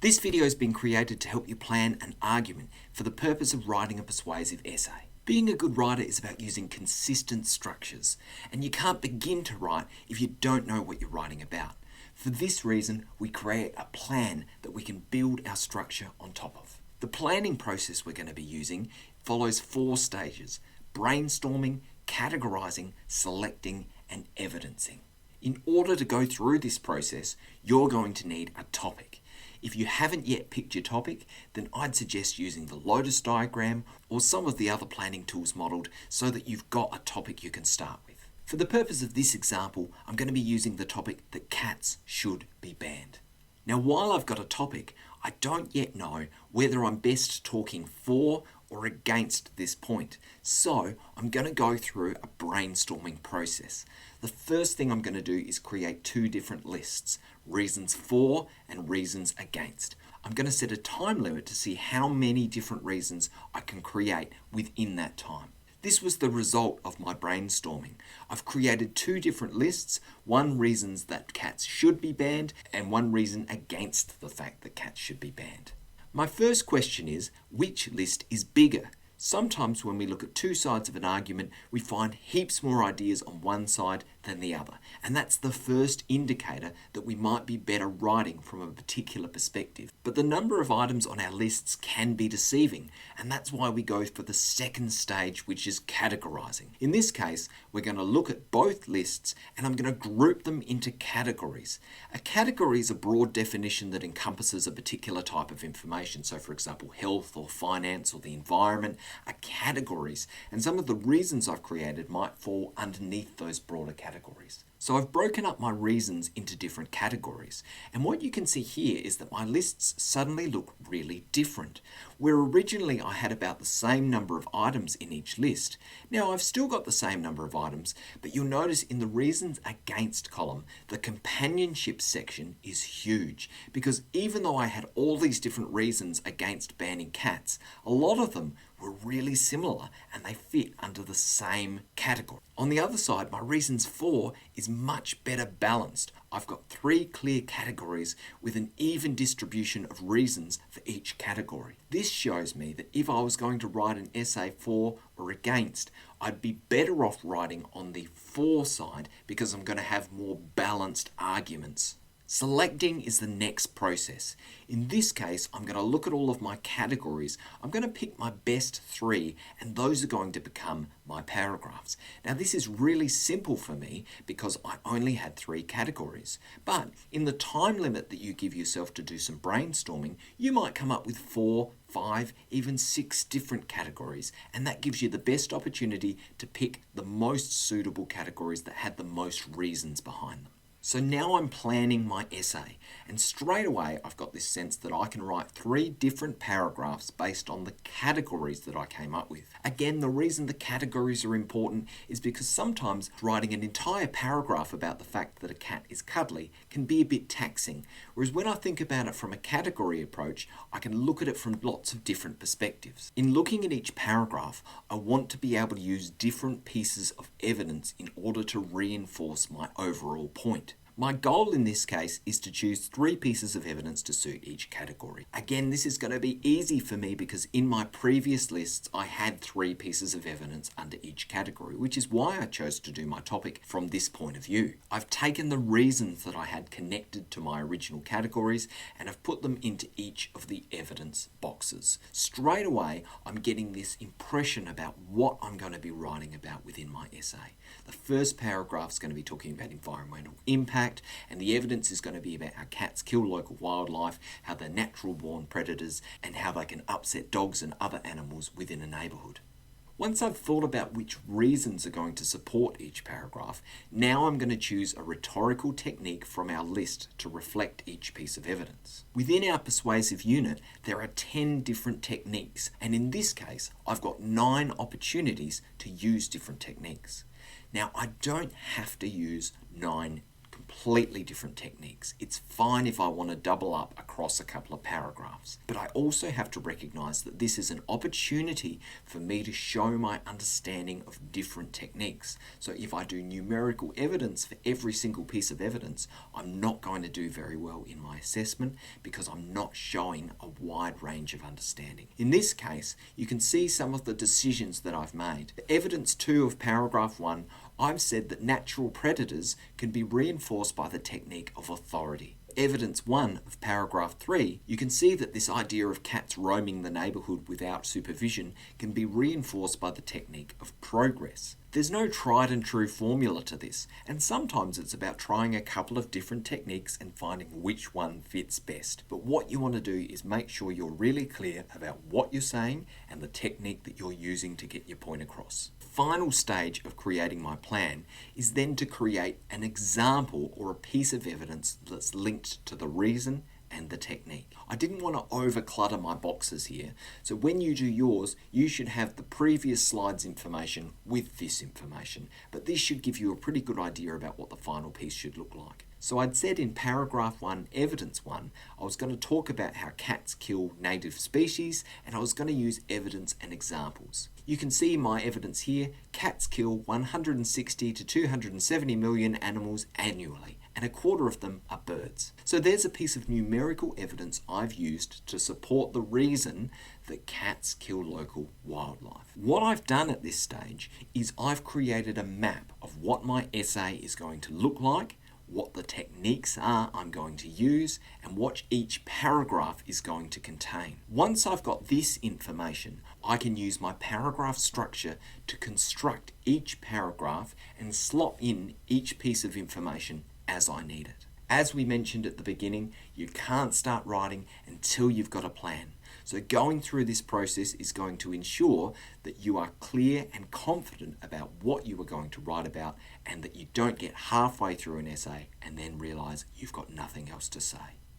This video has been created to help you plan an argument for the purpose of writing a persuasive essay. Being a good writer is about using consistent structures, and you can't begin to write if you don't know what you're writing about. For this reason, we create a plan that we can build our structure on top of. The planning process we're going to be using follows 4 stages: brainstorming, categorising, selecting, and evidencing. In order to go through this process, you're going to need a topic. If you haven't yet picked your topic, then I'd suggest using the Lotus diagram or some of the other planning tools modelled so that you've got a topic you can start with. For the purpose of this example, I'm going to be using the topic that cats should be banned. Now, while I've got a topic, I don't yet know whether I'm best talking for or against this point. So I'm going to go through a brainstorming process. The first thing I'm going to do is create 2 different lists: reasons for and reasons against. I'm going to set a time limit to see how many different reasons I can create within that time. This was the result of my brainstorming. I've created 2 different lists, one reasons that cats should be banned and one reason against the fact that cats should be banned. My first question is, which list is bigger? Sometimes when we look at 2 sides of an argument, we find heaps more ideas on one side than the other. And that's the first indicator that we might be better writing from a particular perspective. But the number of items on our lists can be deceiving. And that's why we go for the second stage, which is categorising. In this case, we're going to look at both lists and I'm going to group them into categories. A category is a broad definition that encompasses a particular type of information. So for example, health or finance or the environment are categories, and some of the reasons I've created might fall underneath those broader categories. So I've broken up my reasons into different categories, and what you can see here is that my lists suddenly look really different. Where originally I had about the same number of items in each list, now I've still got the same number of items, but you'll notice in the reasons against column, the companionship section is huge, because even though I had all these different reasons against banning cats, a lot of them were really similar and they fit under the same category. On the other side, my reasons for is much better balanced. I've got 3 clear categories with an even distribution of reasons for each category. This shows me that if I was going to write an essay for or against, I'd be better off writing on the for side because I'm going to have more balanced arguments. Selecting is the next process. In this case, I'm going to look at all of my categories. I'm going to pick my best 3, and those are going to become my paragraphs. Now, this is really simple for me because I only had 3 categories. But in the time limit that you give yourself to do some brainstorming, you might come up with 4, 5, even 6 different categories, and that gives you the best opportunity to pick the most suitable categories that had the most reasons behind them. So now I'm planning my essay, and straight away I've got this sense that I can write 3 different paragraphs based on the categories that I came up with. Again, the reason the categories are important is because sometimes writing an entire paragraph about the fact that a cat is cuddly can be a bit taxing, whereas when I think about it from a category approach, I can look at it from lots of different perspectives. In looking at each paragraph, I want to be able to use different pieces of evidence in order to reinforce my overall point. My goal in this case is to choose 3 pieces of evidence to suit each category. Again, this is going to be easy for me because in my previous lists, I had 3 pieces of evidence under each category, which is why I chose to do my topic from this point of view. I've taken the reasons that I had connected to my original categories and have put them into each of the evidence boxes. Straight away, I'm getting this impression about what I'm going to be writing about within my essay. The first paragraph is going to be talking about environmental impact, and the evidence is going to be about how cats kill local wildlife, how they're natural born predators, and how they can upset dogs and other animals within a neighbourhood. Once I've thought about which reasons are going to support each paragraph, now I'm going to choose a rhetorical technique from our list to reflect each piece of evidence. Within our persuasive unit, there are 10 different techniques, and in this case, I've got 9 opportunities to use different techniques. Now, I don't have to use 9 completely different techniques. It's fine if I want to double up across a couple of paragraphs, but I also have to recognize that this is an opportunity for me to show my understanding of different techniques. So if I do numerical evidence for every single piece of evidence, I'm not going to do very well in my assessment because I'm not showing a wide range of understanding. In this case, you can see some of the decisions that I've made. For evidence 2 of paragraph 1, I've said that natural predators can be reinforced by the technique of authority. Evidence 1 of paragraph 3, you can see that this idea of cats roaming the neighbourhood without supervision can be reinforced by the technique of progress. There's no tried and true formula to this, and sometimes it's about trying a couple of different techniques and finding which one fits best. But what you want to do is make sure you're really clear about what you're saying and the technique that you're using to get your point across. Final stage of creating my plan is then to create an example or a piece of evidence that's linked to the reason and the technique. I didn't want to overclutter my boxes here, so when you do yours, you should have the previous slide's information with this information, but this should give you a pretty good idea about what the final piece should look like. So I'd said in paragraph 1, evidence 1, I was going to talk about how cats kill native species, and I was going to use evidence and examples. You can see my evidence here, cats kill 160 to 270 million animals annually, and a quarter of them are birds. So there's a piece of numerical evidence I've used to support the reason that cats kill local wildlife. What I've done at this stage is I've created a map of what my essay is going to look like, what the techniques are I'm going to use, and what each paragraph is going to contain. Once I've got this information, I can use my paragraph structure to construct each paragraph and slot in each piece of information as I need it. As we mentioned at the beginning, you can't start writing until you've got a plan. So going through this process is going to ensure that you are clear and confident about what you are going to write about, and that you don't get halfway through an essay and then realize you've got nothing else to say.